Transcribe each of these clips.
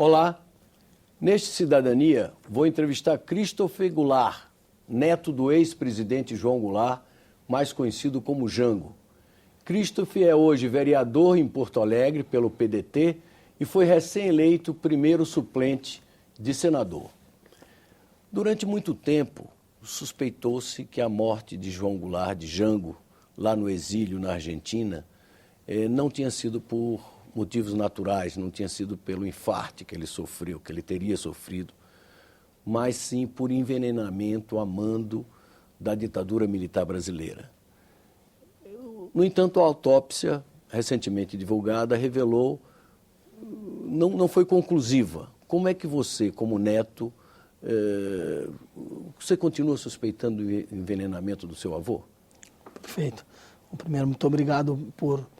Olá, neste Cidadania vou entrevistar Christopher Goulart, neto do ex-presidente João Goulart, mais conhecido como Jango. Christopher é hoje vereador em Porto Alegre pelo PDT e foi recém-eleito primeiro suplente de senador. Durante muito tempo, suspeitou-se que a morte de João Goulart, de Jango, lá no exílio na Argentina, não tinha sido por motivos naturais, não tinha sido pelo infarte que ele sofreu, que ele teria sofrido, mas sim por envenenamento a mando da ditadura militar brasileira. No entanto, a autópsia, recentemente divulgada, revelou, não foi conclusiva. Como é que você, como neto, você continua suspeitando do envenenamento do seu avô? Perfeito. Primeiro, muito obrigado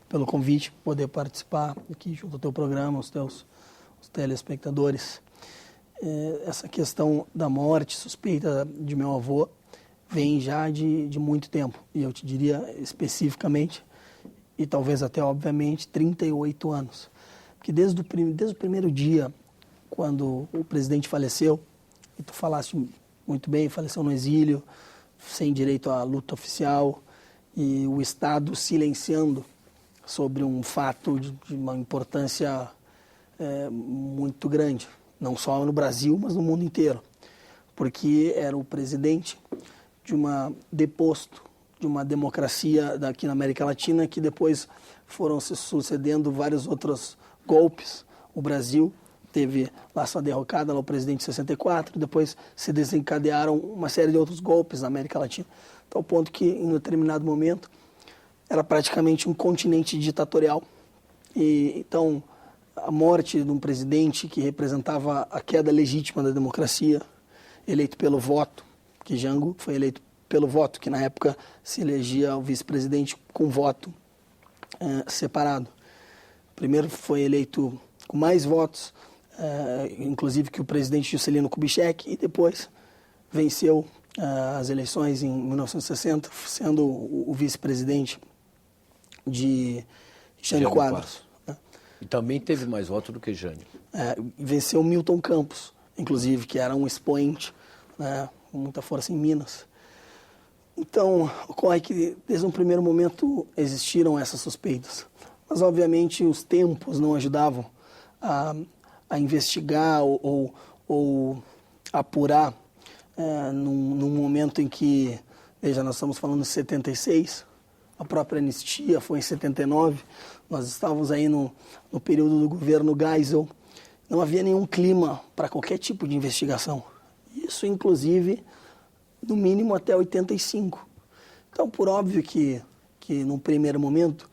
pelo convite, poder participar aqui junto ao teu programa, os telespectadores. Essa questão da morte suspeita de meu avô vem já de muito tempo, e eu te diria especificamente, e talvez até obviamente, 38 anos. Porque desde o primeiro dia, quando o presidente faleceu, e tu falaste muito bem, faleceu no exílio, sem direito à luta oficial, e o Estado silenciando sobre um fato de uma importância muito grande, não só no Brasil, mas no mundo inteiro, porque era o presidente deposto de uma democracia daqui na América Latina, que depois foram se sucedendo vários outros golpes. O Brasil teve lá sua derrocada, lá o presidente em 64, depois se desencadearam uma série de outros golpes na América Latina, tal ponto que em um determinado momento era praticamente um continente ditatorial. E então a morte de um presidente que representava a queda legítima da democracia, eleito pelo voto, que Jango foi eleito pelo voto, que na época se elegia o vice-presidente com voto separado. Primeiro foi eleito com mais votos, inclusive que o presidente Juscelino Kubitschek, e depois venceu as eleições em 1960, sendo o vice-presidente de Jânio Quadros. E também teve mais votos do que Jânio. Venceu Milton Campos, inclusive, que era um expoente, com muita força em Minas. Então, ocorre que desde um primeiro momento existiram essas suspeitas. Mas, obviamente, os tempos não ajudavam a investigar ou apurar num momento em que, veja, nós estamos falando de 76, a própria anistia foi em 79, nós estávamos aí no período do governo Geisel, não havia nenhum clima para qualquer tipo de investigação. Isso, inclusive, no mínimo até 85. Então, por óbvio que num primeiro momento,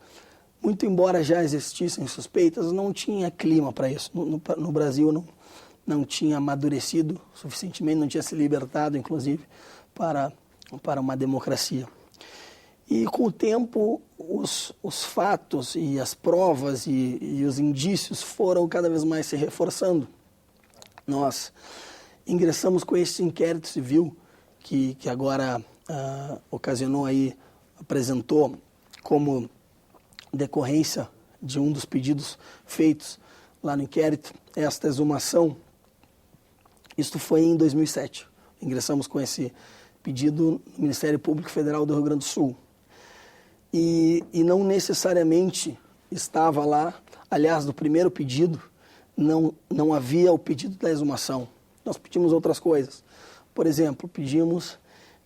muito embora já existissem suspeitas, não tinha clima para isso. No Brasil não tinha amadurecido suficientemente, não tinha se libertado, inclusive, para uma democracia. E com o tempo, os fatos e as provas e os indícios foram cada vez mais se reforçando. Nós ingressamos com esse inquérito civil que agora apresentou como decorrência de um dos pedidos feitos lá no inquérito, esta exumação. Isto foi em 2007. Ingressamos com esse pedido no Ministério Público Federal do Rio Grande do Sul. E não necessariamente estava lá, aliás, no primeiro pedido, não havia o pedido da exumação. Nós pedimos outras coisas. Por exemplo, pedimos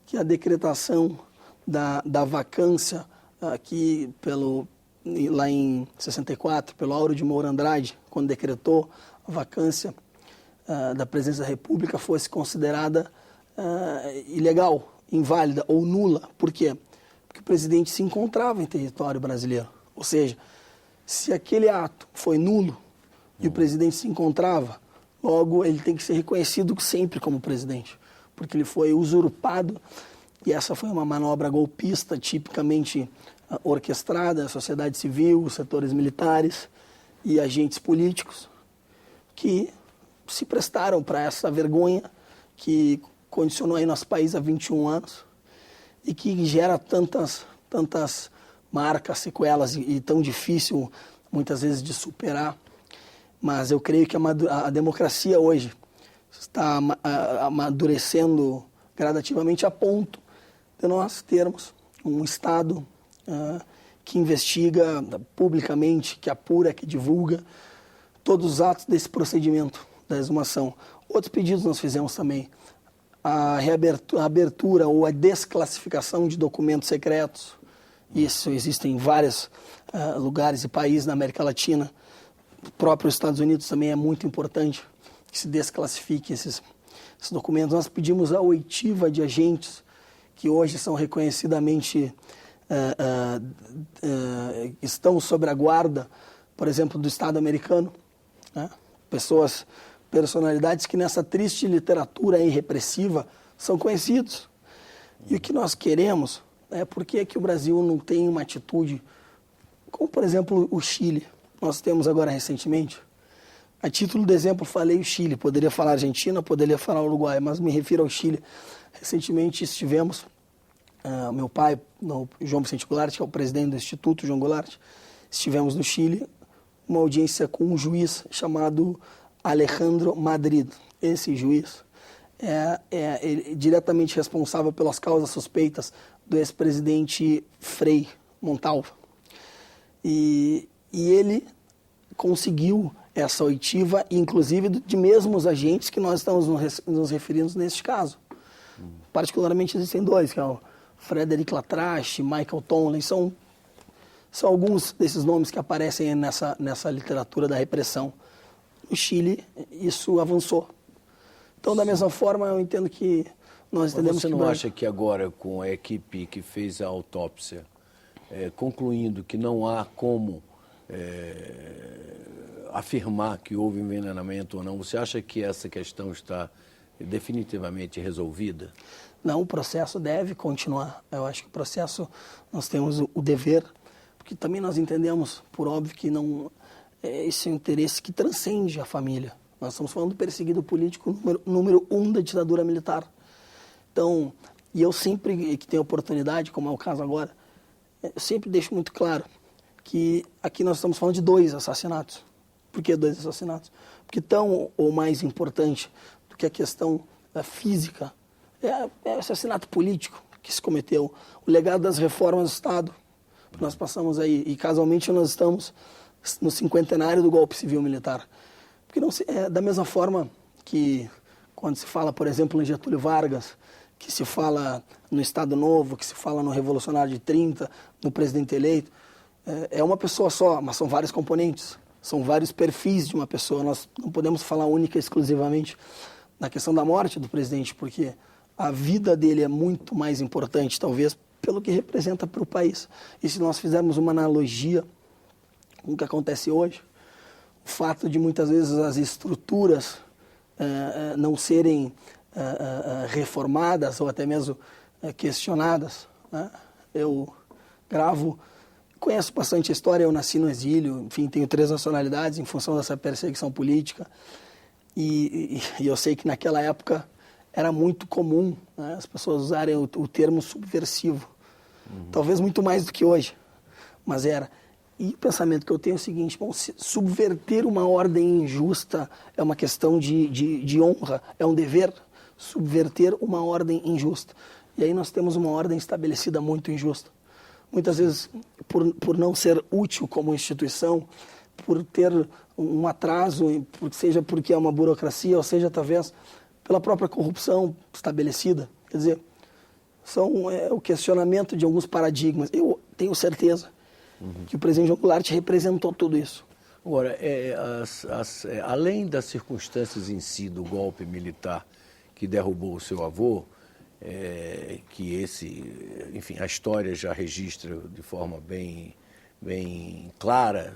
que a decretação da vacância aqui lá em 64, pelo Áureo de Moura Andrade, quando decretou a vacância da presidência da República, fosse considerada ilegal, inválida ou nula. Por quê? Porque o presidente se encontrava em território brasileiro. Ou seja, se aquele ato foi nulo e o presidente se encontrava, logo ele tem que ser reconhecido sempre como presidente, porque ele foi usurpado, e essa foi uma manobra golpista tipicamente orquestrada, a sociedade civil, os setores militares e agentes políticos que se prestaram para essa vergonha que condicionou aí nosso país há 21 anos e que gera tantas marcas, sequelas e tão difícil muitas vezes de superar. mas eu creio que a democracia hoje está amadurecendo gradativamente a ponto de nós termos um Estado que investiga publicamente, que apura, que divulga todos os atos desse procedimento da exumação. Outros pedidos nós fizemos também. A abertura ou a desclassificação de documentos secretos. Isso existe em vários lugares e países na América Latina. O próprio Estados Unidos também é muito importante que se desclassifique esses documentos. Nós pedimos a oitiva de agentes que hoje são reconhecidamente estão sob a guarda, por exemplo, do Estado americano, né? Personalidades que nessa triste literatura aí repressiva são conhecidos. E o que nós queremos é porque que o Brasil não tem uma atitude, como por exemplo o Chile. Nós temos agora recentemente, a título de exemplo falei o Chile, poderia falar Argentina, poderia falar Uruguai, mas me refiro ao Chile. Recentemente estivemos, meu pai, João Vicente Goulart, que é o presidente do Instituto João Goulart, estivemos no Chile, uma audiência com um juiz chamado Alejandro Madrid. Esse juiz é diretamente responsável pelas causas suspeitas do ex-presidente Frei Montalva. E ele conseguiu essa oitiva, inclusive de mesmos agentes que nós estamos nos referindo neste caso. Particularmente existem dois, que é o Frederic Latrache, Michael Tonley, são alguns desses nomes que aparecem nessa literatura da repressão. No Chile, isso avançou. Então, da mesma forma, eu entendo que nós entendemos que... Você não acha que agora, com a equipe que fez a autópsia, concluindo que não há como afirmar que houve envenenamento ou não, você acha que essa questão está definitivamente resolvida? Não, o processo deve continuar. Eu acho que o processo, nós temos o dever, porque também nós entendemos, por óbvio, que não... esse é um interesse que transcende a família. Nós estamos falando do perseguido político número 1 da ditadura militar. Então, e eu sempre que tenho oportunidade, como é o caso agora, eu sempre deixo muito claro que aqui nós estamos falando de 2 assassinatos. Por que 2 assassinatos? Porque tão ou mais importante do que a questão física é o assassinato político que se cometeu, o legado das reformas do Estado que nós passamos aí. E casualmente nós estamos no 50º do golpe civil-militar. Porque não da mesma forma que quando se fala, por exemplo, em Getúlio Vargas, que se fala no Estado Novo, que se fala no Revolucionário de 30, no presidente eleito, é uma pessoa só, mas são vários componentes, são vários perfis de uma pessoa. Nós não podemos falar única e exclusivamente na questão da morte do presidente, porque a vida dele é muito mais importante, talvez, pelo que representa para o país. E se nós fizermos uma analogia com o que acontece hoje, o fato de muitas vezes as estruturas não serem reformadas ou até mesmo questionadas, né? Eu conheço bastante a história, eu nasci no exílio, enfim, tenho 3 nacionalidades em função dessa perseguição política e eu sei que naquela época era muito comum, né, as pessoas usarem o termo subversivo, talvez muito mais do que hoje, mas era. E o pensamento que eu tenho é o seguinte: bom, subverter uma ordem injusta é uma questão de honra, é um dever subverter uma ordem injusta. E aí nós temos uma ordem estabelecida muito injusta. Muitas vezes, por não ser útil como instituição, por ter um atraso, seja porque é uma burocracia, ou seja, talvez pela própria corrupção estabelecida. Quer dizer, o questionamento de alguns paradigmas. Eu tenho certeza que o presidente João Goulart representou tudo isso. Agora, além das circunstâncias em si do golpe militar que derrubou o seu avô, enfim, a história já registra de forma bem clara,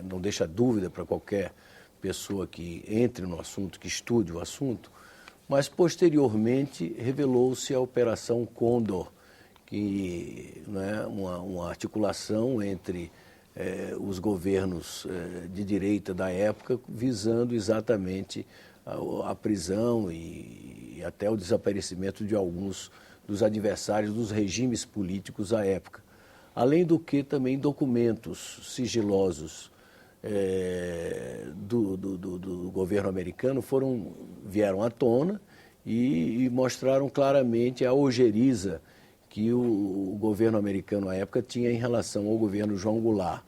não deixa dúvida para qualquer pessoa que entre no assunto, que estude o assunto, mas posteriormente revelou-se a Operação Condor, que é uma articulação entre os governos de direita da época, visando exatamente a prisão e até o desaparecimento de alguns dos adversários dos regimes políticos à época. Além do que também documentos sigilosos do governo americano vieram à tona e mostraram claramente a ojeriza que o governo americano à época tinha em relação ao governo João Goulart.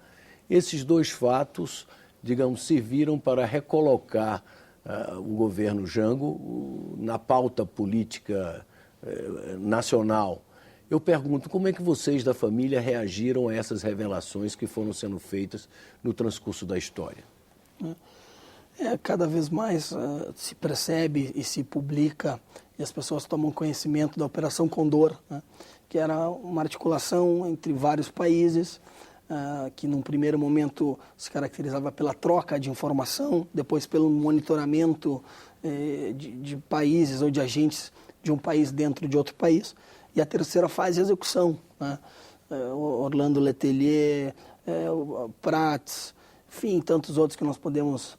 Esses dois fatos, digamos, serviram para recolocar o governo Jango na pauta política nacional. Eu pergunto, como é que vocês da família reagiram a essas revelações que foram sendo feitas no transcurso da história? Cada vez mais se percebe e se publica e as pessoas tomam conhecimento da Operação Condor, né, que era uma articulação entre vários países, que num primeiro momento se caracterizava pela troca de informação, depois pelo monitoramento de países ou de agentes de um país dentro de outro país. E a terceira fase é a execução, né? Orlando Letelier, Prats, enfim, tantos outros que nós podemos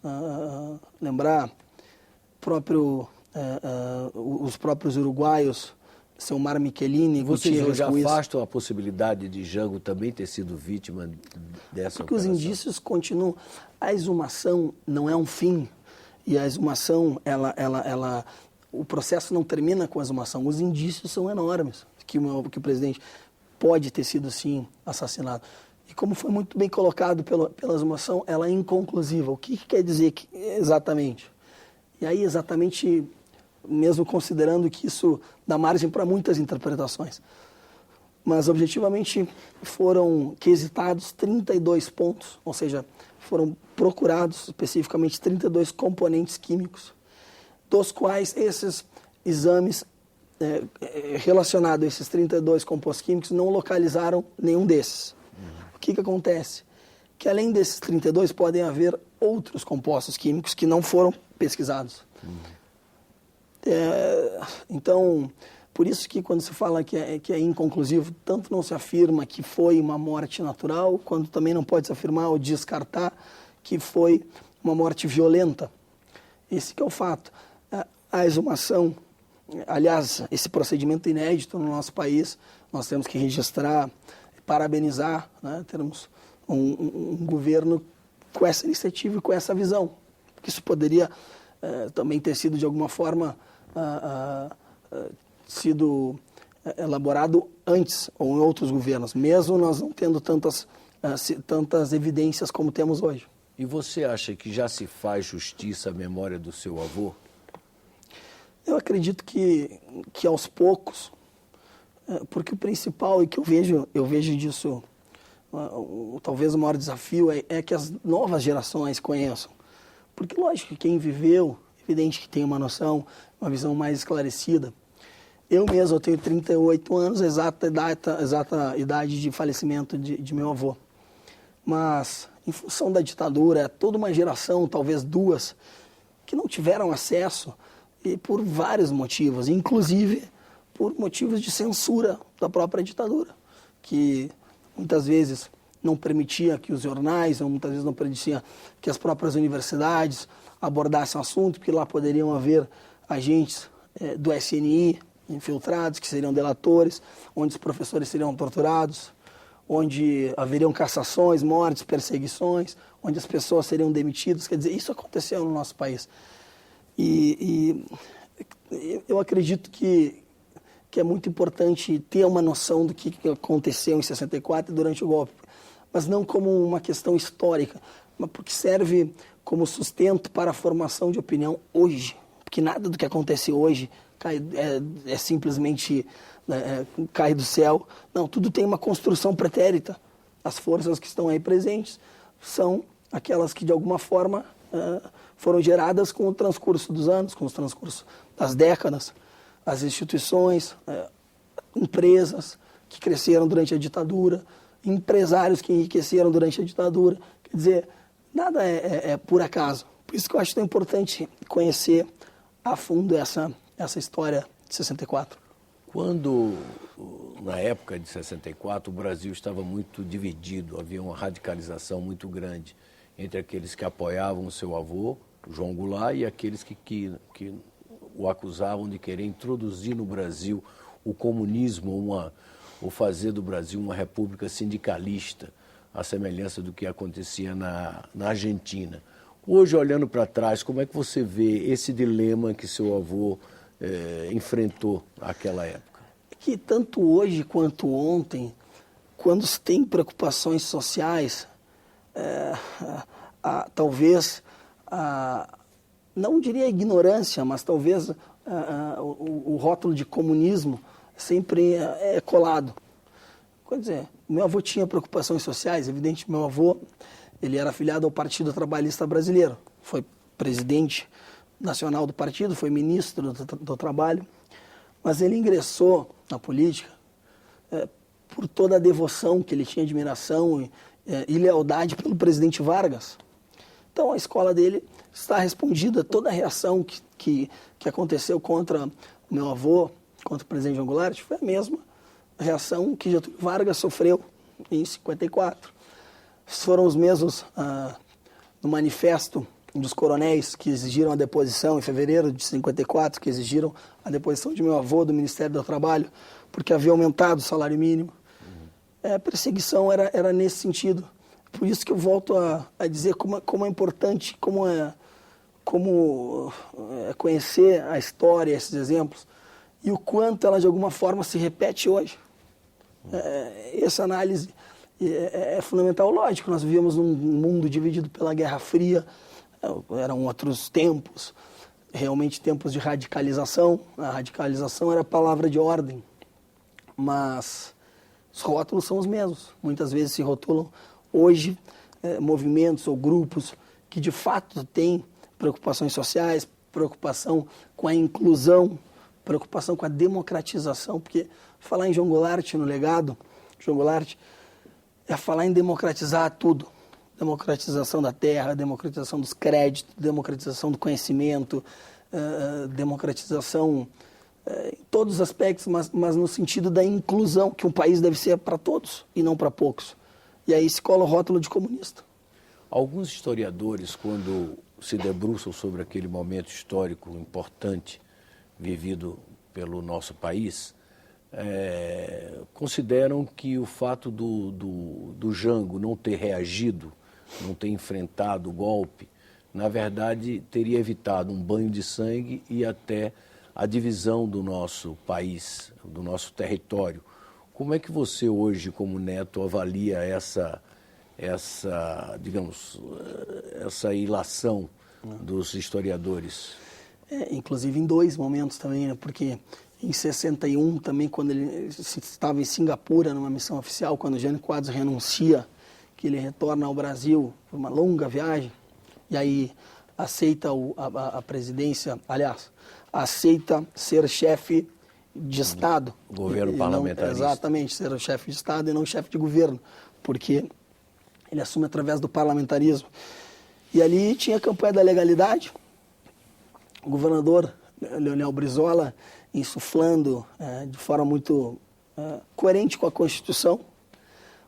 lembrar, os próprios uruguaios, Selmar Michelini, Vocês hoje afastam a possibilidade de Jango também ter sido vítima dessa Porque operação? os indícios continuam. A exumação não é um fim, e a exumação, o processo não termina com a exumação. Os indícios são enormes que o presidente pode ter sido, sim, assassinado. E como foi muito bem colocado pela exumação, ela é inconclusiva. O que quer dizer exatamente? E aí, exatamente, mesmo considerando que isso dá margem para muitas interpretações. Mas, objetivamente, foram quesitados 32 pontos, ou seja, foram procurados especificamente 32 componentes químicos, dos quais esses exames relacionados a esses 32 compostos químicos não localizaram nenhum desses. O que acontece? Que além desses 32 podem haver outros compostos químicos que não foram pesquisados. Então, por isso que quando se fala que é inconclusivo, tanto não se afirma que foi uma morte natural, quanto também não pode se afirmar ou descartar que foi uma morte violenta. Esse que é o fato. A exumação, aliás, esse procedimento inédito no nosso país, nós temos que registrar, parabenizar, né? Termos um governo com essa iniciativa e com essa visão. Porque isso poderia também ter sido, de alguma forma, sido elaborado antes ou em outros governos, mesmo nós não tendo tantas evidências como temos hoje. E você acha que já se faz justiça à memória do seu avô? Eu acredito que aos poucos, porque o principal e que eu vejo disso, talvez o maior desafio é que as novas gerações conheçam. Porque, lógico, que quem viveu, evidente que tem uma noção, uma visão mais esclarecida. Eu mesmo, eu tenho 38 anos, exata idade de falecimento de meu avô. Mas, em função da ditadura, toda uma geração, talvez duas, que não tiveram acesso, e por vários motivos, inclusive por motivos de censura da própria ditadura, que muitas vezes não permitia que os jornais, ou muitas vezes não permitia que as próprias universidades abordassem o assunto, porque lá poderiam haver agentes do SNI infiltrados, que seriam delatores, onde os professores seriam torturados, onde haveriam cassações, mortes, perseguições, onde as pessoas seriam demitidas. Quer dizer, isso aconteceu no nosso país. E eu acredito que é muito importante ter uma noção do que aconteceu em 64 durante o golpe, mas não como uma questão histórica, mas porque serve como sustento para a formação de opinião hoje. Porque nada do que acontece hoje simplesmente cai do céu. Não, tudo tem uma construção pretérita. As forças que estão aí presentes são aquelas que, de alguma forma, foram geradas com o transcurso dos anos, com o transcurso das décadas. As instituições, empresas que cresceram durante a ditadura, empresários que enriqueceram durante a ditadura. Quer dizer, nada é por acaso. Por isso que eu acho tão importante conhecer a fundo essa história de 64. Quando, na época de 64, o Brasil estava muito dividido, havia uma radicalização muito grande entre aqueles que apoiavam o seu avô, João Goulart, e aqueles que o acusavam de querer introduzir no Brasil o comunismo, ou fazer do Brasil uma república sindicalista, à semelhança do que acontecia na Argentina. Hoje, olhando para trás, como é que você vê esse dilema que seu avô enfrentou naquela época? Que tanto hoje quanto ontem, quando se tem preocupações sociais, talvez, não diria ignorância, mas talvez o rótulo de comunismo sempre é colado. Quer dizer, meu avô tinha preocupações sociais, evidente, meu avô ele era afiliado ao Partido Trabalhista Brasileiro, foi presidente nacional do partido, foi ministro do Trabalho, mas ele ingressou na política por toda a devoção que ele tinha, admiração e lealdade pelo presidente Vargas. Então a escola dele está respondida, toda a reação que aconteceu contra o meu avô, contra o presidente João Goulart, foi a mesma reação que Getúlio Vargas sofreu em 54. Foram os mesmos no manifesto dos coronéis que exigiram a deposição, em fevereiro de 54, que exigiram a deposição de meu avô do Ministério do Trabalho, porque havia aumentado o salário mínimo. A perseguição era nesse sentido. Por isso que eu volto a dizer como é importante, como é conhecer a história, esses exemplos, e o quanto ela de alguma forma se repete hoje. Essa análise é fundamental. Lógico, nós vivíamos num mundo dividido pela Guerra Fria, eram outros tempos, realmente tempos de radicalização. A radicalização era a palavra de ordem, mas os rótulos são os mesmos. Muitas vezes se rotulam hoje movimentos ou grupos que de fato têm preocupações sociais, preocupação com a inclusão, preocupação com a democratização, porque falar em João Goulart no legado, João Goulart, é falar em democratizar tudo. Democratização da terra, democratização dos créditos, democratização do conhecimento, democratização em todos os aspectos, mas no sentido da inclusão, que um país deve ser para todos e não para poucos. E aí se cola o rótulo de comunista. Alguns historiadores, quando se debruçam sobre aquele momento histórico importante vivido pelo nosso país, consideram que o fato do Jango não ter reagido, não ter enfrentado o golpe, na verdade teria evitado um banho de sangue e até a divisão do nosso país, do nosso território. Como é que você hoje, como neto, avalia essa ilação dos historiadores? Inclusive em dois momentos também, né? Porque em 61 também, quando ele estava em Singapura, numa missão oficial, quando Jânio Quadros renuncia, que ele retorna ao Brasil por uma longa viagem, e aí aceita a presidência, aliás, aceita ser chefe de Estado. Governo parlamentarista. Exatamente, ser o chefe de Estado e não chefe de governo, porque ele assume através do parlamentarismo. E ali tinha a campanha da legalidade, o governador Leonel Brizola insuflando de forma muito coerente com a Constituição,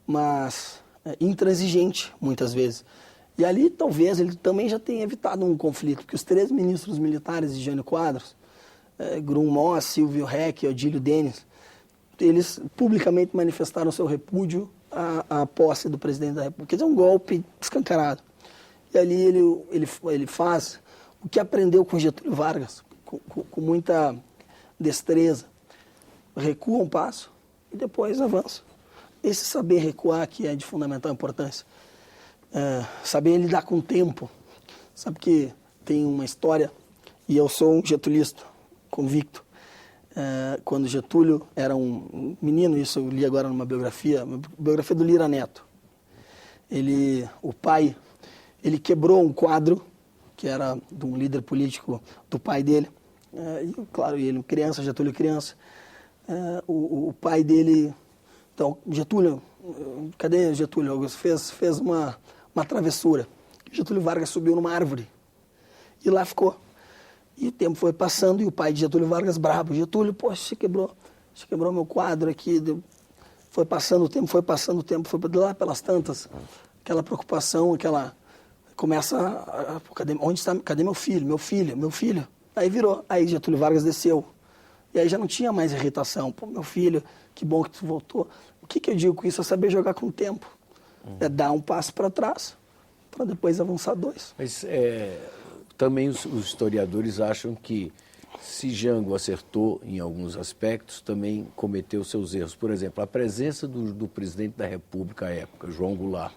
mas intransigente muitas vezes. E ali talvez ele também já tenha evitado um conflito, porque os 3 ministros militares de Jânio Quadros, Grum Moss, Silvio Reck e Odílio Denis, eles publicamente manifestaram seu repúdio à posse do presidente da República. Quer dizer, um golpe escancarado. E ali ele faz o que aprendeu com Getúlio Vargas, com muita destreza. Recua um passo e depois avança. Esse saber recuar que é de fundamental importância. Saber lidar com o tempo. Sabe que tem uma história, e eu sou um getulista convicto. Quando Getúlio era um menino, isso eu li agora numa biografia do Lira Neto. O pai, ele quebrou um quadro que era de um líder político do pai dele. E, claro, ele criança, Getúlio criança. O pai dele... Então, Getúlio, cadê Getúlio? Fez uma travessura. Getúlio Vargas subiu numa árvore e lá ficou. E o tempo foi passando e o pai de Getúlio Vargas bravo. Getúlio, poxa, você quebrou meu quadro aqui. Foi passando o tempo, foi lá pelas tantas. Aquela preocupação, começa onde está, cadê meu filho? Aí virou, aí Getúlio Vargas desceu. E aí já não tinha mais irritação. Pô, meu filho, que bom que tu voltou. O que eu digo com isso? É saber jogar com o tempo. É dar um passo para trás, para depois avançar 2. Mas também os historiadores acham que se Jango acertou em alguns aspectos, também cometeu seus erros. Por exemplo, a presença do presidente da República à época, João Goulart,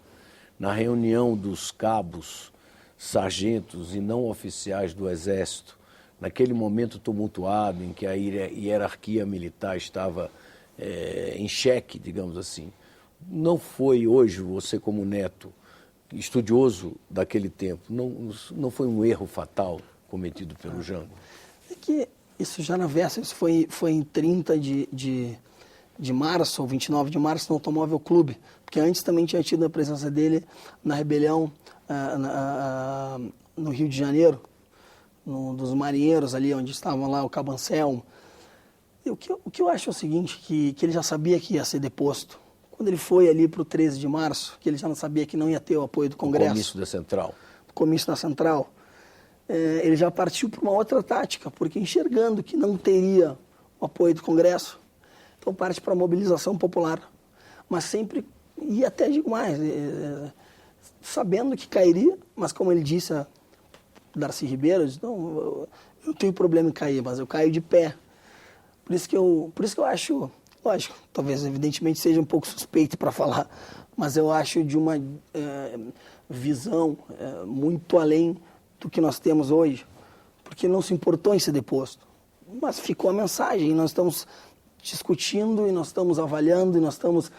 na reunião dos cabos, sargentos e não oficiais do Exército, naquele momento tumultuado em que a hierarquia militar estava em xeque, digamos assim. Não foi hoje, você como neto, estudioso daquele tempo, não foi um erro fatal cometido pelo Jango? É que isso já na véspera, isso foi em 30 de março, ou 29 de março, no Automóvel Clube, porque antes também tinha tido a presença dele na rebelião no Rio de Janeiro, dos marinheiros ali, onde estavam lá o Cabo Anselmo. O que eu acho é o seguinte, que ele já sabia que ia ser deposto. Quando ele foi ali para o 13 de março, que ele já não sabia que não ia ter o apoio do Congresso. O comício da Central. O comício da Central. Ele já partiu para uma outra tática, porque enxergando que não teria o apoio do Congresso, então parte para a mobilização popular. Mas sempre, e até digo mais, sabendo que cairia, mas como ele disse a Darcy Ribeiro, disse, não, eu tenho problema em cair, mas eu caio de pé. Por isso que eu acho, lógico, talvez evidentemente seja um pouco suspeito para falar, mas eu acho de uma visão muito além do que nós temos hoje, porque ele não se importou em ser deposto. Mas ficou a mensagem, e nós estamos discutindo, e nós estamos avaliando, e nós estamos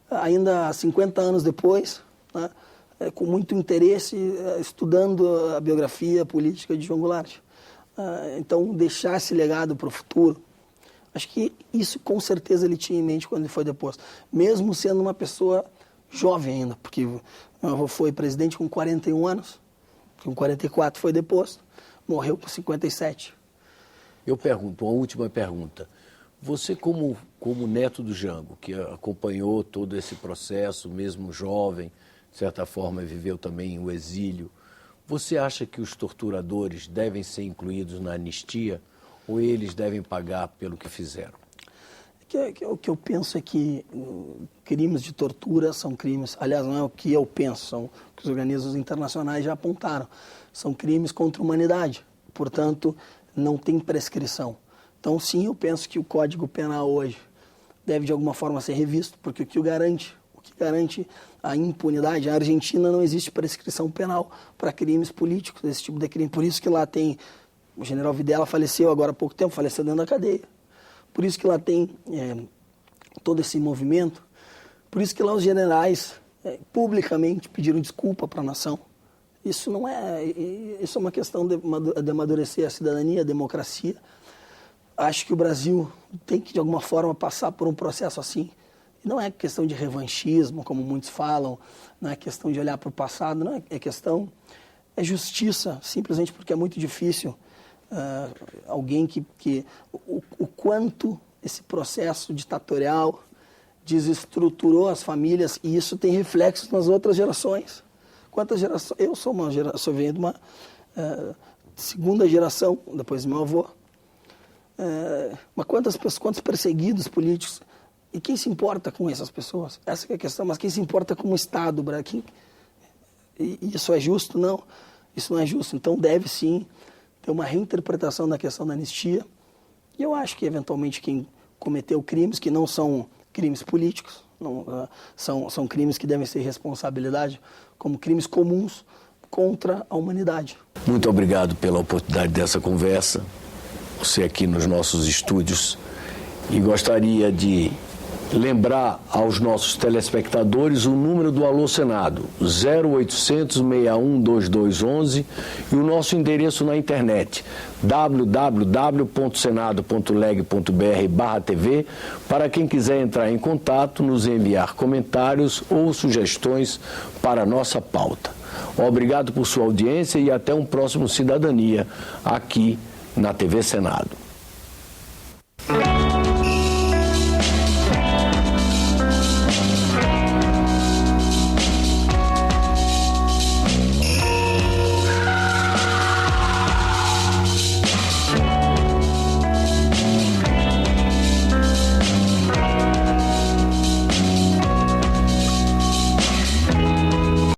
ainda 50 anos depois, né, com muito interesse, estudando a biografia política de João Goulart. Então, deixar esse legado para o futuro, acho que isso com certeza ele tinha em mente quando ele foi deposto. Mesmo sendo uma pessoa jovem ainda, porque meu avô foi presidente com 41 anos, com 44 foi deposto, morreu com 57. Eu pergunto, uma última pergunta. Você como neto do Jango, que acompanhou todo esse processo, mesmo jovem, de certa forma viveu também o exílio, você acha que os torturadores devem ser incluídos na anistia ou eles devem pagar pelo que fizeram? O que eu penso é que crimes de tortura são crimes, aliás, não é o que eu penso, são o que os organismos internacionais já apontaram, são crimes contra a humanidade, portanto, não tem prescrição. Então, sim, eu penso que o Código Penal hoje deve, de alguma forma, ser revisto, porque o que garante a impunidade, na Argentina não existe prescrição penal para crimes políticos, esse tipo de crime, por isso que lá tem, o general Videla faleceu agora há pouco tempo, faleceu dentro da cadeia. Por isso que lá tem todo esse movimento, por isso que lá os generais publicamente pediram desculpa para a nação. Isso é uma questão de amadurecer a cidadania, a democracia. Acho que o Brasil tem que, de alguma forma, passar por um processo assim. E não é questão de revanchismo, como muitos falam, não é questão de olhar para o passado, não é justiça, simplesmente porque é muito difícil alguém o quanto esse processo ditatorial desestruturou as famílias, e isso tem reflexos nas outras gerações. Quantas gerações? Eu sou venho de uma segunda geração, depois do meu avô. Mas quantos perseguidos políticos? E quem se importa com essas pessoas? Essa que é a questão, mas quem se importa com o Estado? E isso é justo? Não, isso não é justo. Então deve sim ter uma reinterpretação da questão da anistia. E eu acho que, eventualmente, quem cometeu crimes que não são crimes políticos, são crimes que devem ser responsabilidade como crimes comuns contra a humanidade. Muito obrigado pela oportunidade dessa conversa, você aqui nos nossos estúdios, e gostaria de lembrar aos nossos telespectadores o número do Alô Senado, 0800 61 2211, e o nosso endereço na internet, www.senado.leg.br/TV, para quem quiser entrar em contato, nos enviar comentários ou sugestões para a nossa pauta. Obrigado por sua audiência e até um próximo Cidadania aqui na TV Senado.